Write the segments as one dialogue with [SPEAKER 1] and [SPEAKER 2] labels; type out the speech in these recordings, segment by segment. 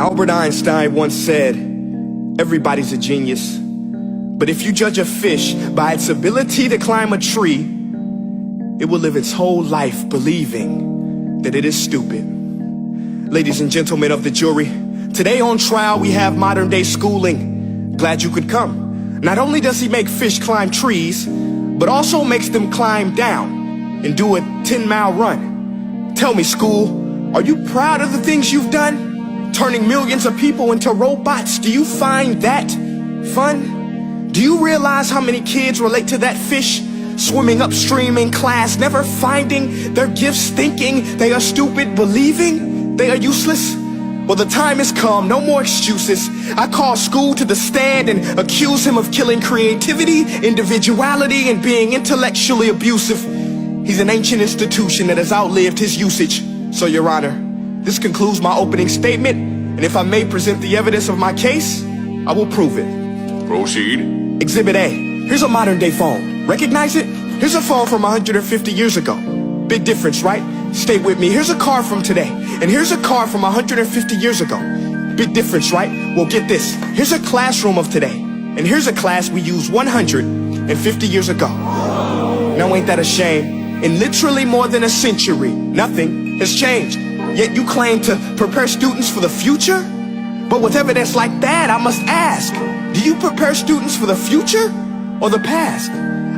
[SPEAKER 1] Albert Einstein once said, everybody's a genius. But if you judge a fish by its ability to climb a tree, it will live its whole life believing that it is stupid. Ladies and gentlemen of the jury, today on trial we have modern day schooling. Glad you could come. Not only does he make fish climb trees, but also makes them climb down and do a 10-mile run. Tell me, school, are you proud of the things you've done? Turning millions of people into robots, do you find that fun? Do you realize how many kids relate to that fish? Swimming upstream in class, never finding their gifts, thinking they are stupid, believing they are useless? Well, the time has come, no more excuses. I call school to the stand and accuse him of killing creativity, individuality, and being intellectually abusive. He's an ancient institution that has outlived his usage. So, Your Honor, this concludes my opening statement, and if I may present the evidence of my case, I will prove it.
[SPEAKER 2] Proceed.
[SPEAKER 1] Exhibit A. Here's a modern day phone. Recognize it? Here's a phone from 150 years ago. Big difference, right? Stay with me. Here's a car from today, and here's a car from 150 years ago. Big difference, right? Well, get this. Here's a classroom of today, and here's a class we used 150 years ago. Now, ain't that a shame? In literally more than a century, nothing has changed. Yet you claim to prepare students for the future? But with evidence like that, I must ask, do you prepare students for the future or the past?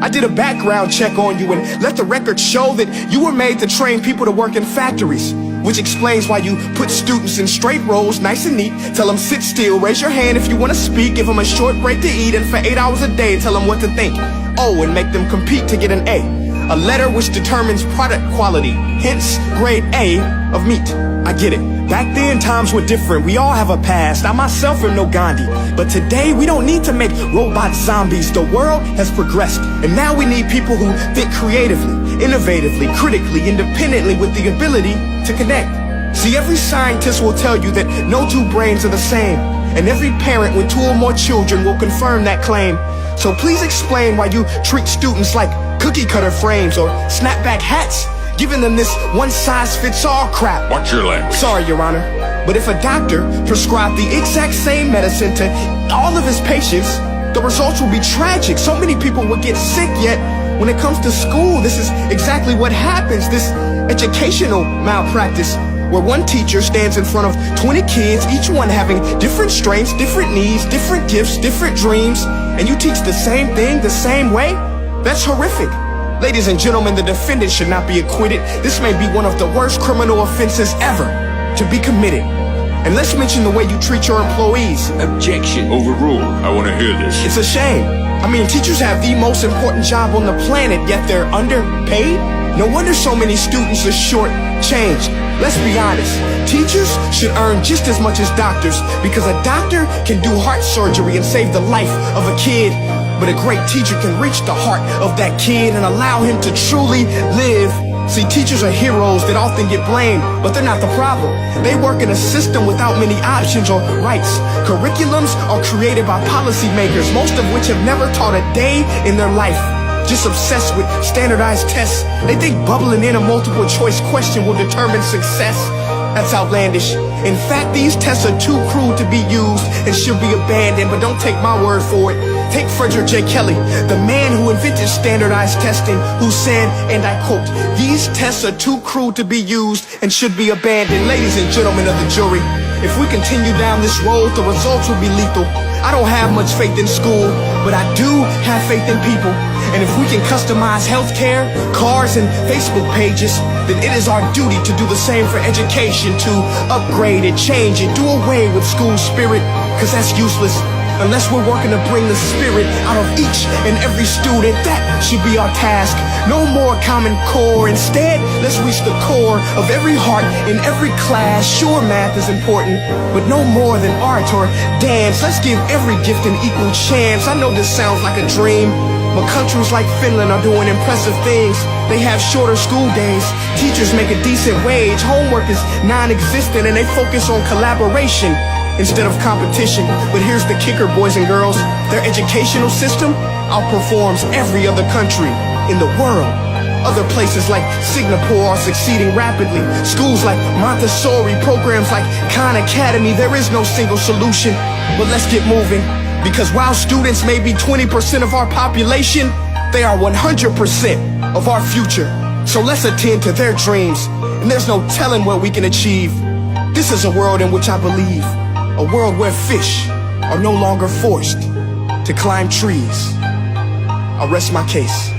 [SPEAKER 1] I did a background check on you and let the record show that you were made to train people to work in factories, which explains why you put students in straight rows, nice and neat, tell them sit still, raise your hand if you want to speak, give them a short break to eat, and for 8 hours a day tell them what to think. Oh, and make them compete to get an A letter which determines product quality, hence grade A of meat. I get it. Back then, times were different. We all have a past. I myself am no Gandhi. But today, we don't need to make robot zombies. The world has progressed. And now we need people who think creatively, innovatively, critically, independently, with the ability to connect. See, every scientist will tell you that no two brains are the same. And every parent with 2 or more children will confirm that claim. So please explain why you treat students like cookie cutter frames or snapback hats, giving them this one-size-fits-all crap.
[SPEAKER 2] Watch your language.
[SPEAKER 1] Sorry, Your Honor, but if a doctor prescribed the exact same medicine to all of his patients, the results will be tragic. So many people will get sick, yet when it comes to school, this is exactly what happens. This educational malpractice, where one teacher stands in front of 20 kids, each one having different strengths, different needs, different gifts, different dreams, and you teach the same thing the same way? That's horrific. Ladies and gentlemen, the defendant should not be acquitted. This may be one of the worst criminal offenses ever to be committed. And let's mention the way you treat your employees.
[SPEAKER 2] Objection. Overruled. I want to hear this.
[SPEAKER 1] It's a shame. I mean, teachers have the most important job on the planet, yet they're underpaid? No wonder so many students are short-changed. Let's be honest, teachers should earn just as much as doctors, because a doctor can do heart surgery and save the life of a kid, but a great teacher can reach the heart of that kid and allow him to truly live. See, teachers are heroes that often get blamed, but they're not the problem. They work in a system without many options or rights. Curriculums are created by policymakers, most of which have never taught a day in their life. Just obsessed with standardized tests. They think bubbling in a multiple choice question will determine success. That's outlandish. In fact, these tests are too cruel to be used and should be abandoned, but don't take my word for it. Take Frederick J. Kelly, the man who invented standardized testing, who said, and I quote, "These tests are too cruel to be used and should be abandoned." Ladies and gentlemen of the jury, if we continue down this road, the results will be lethal. I don't have much faith in school, but I do have faith in people. And if we can customize healthcare, cars, and Facebook pages, then it is our duty to do the same for education, to upgrade it, change it, do away with school spirit, because that's useless. Unless we're working to bring the spirit out of each and every student, that should be our task. No more Common Core. Instead, let's reach the core of every heart in every class. Sure, math is important, but no more than art or dance. Let's give every gift an equal chance. I know this sounds like a dream, but countries like Finland are doing impressive things. They have shorter school days, teachers make a decent wage, homework is non-existent, and they focus on collaboration instead of competition. But here's the kicker, boys and girls. Their educational system outperforms every other country in the world. Other places like Singapore are succeeding rapidly. Schools like Montessori, programs like Khan Academy. There is no single solution, but let's get moving. Because while students may be 20% of our population, they are 100% of our future. So let's attend to their dreams, and there's no telling what we can achieve. This is a world in which I believe, a world where fish are no longer forced to climb trees. I'll rest my case.